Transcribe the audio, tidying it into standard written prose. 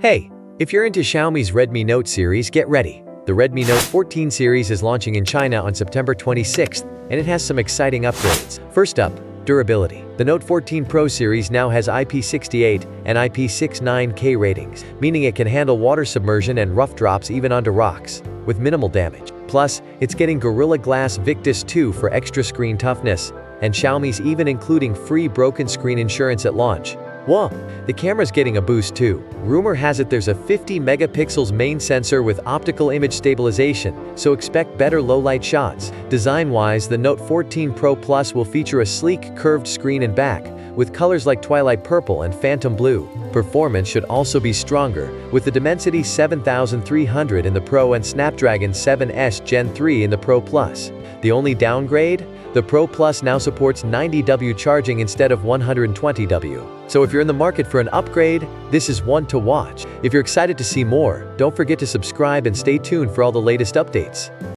Hey, if you're into Xiaomi's Redmi Note series, get ready. The Redmi Note 14 series is launching in China on September 26th, and it has some exciting upgrades. First up, durability. The Note 14 Pro series now has IP68 and IP69K ratings, meaning it can handle water submersion and rough drops even onto rocks, with minimal damage. Plus, it's getting Gorilla Glass Victus 2 for extra screen toughness, and Xiaomi's even including free broken screen insurance at launch. Whoa, the camera's getting a boost too. Rumor has it there's a 50 megapixels main sensor with optical image stabilization, so expect better low-light shots. Design-wise, the Note 14 Pro Plus will feature a sleek, curved screen and back, with colors like Twilight Purple and Phantom Blue. Performance should also be stronger, with the Dimensity 7300 in the Pro and Snapdragon 7S Gen 3 in the Pro Plus. The only downgrade? The Pro Plus now supports 90W charging instead of 120W. So if you're in the market for an upgrade, this is one to watch. If you're excited to see more, don't forget to subscribe and stay tuned for all the latest updates.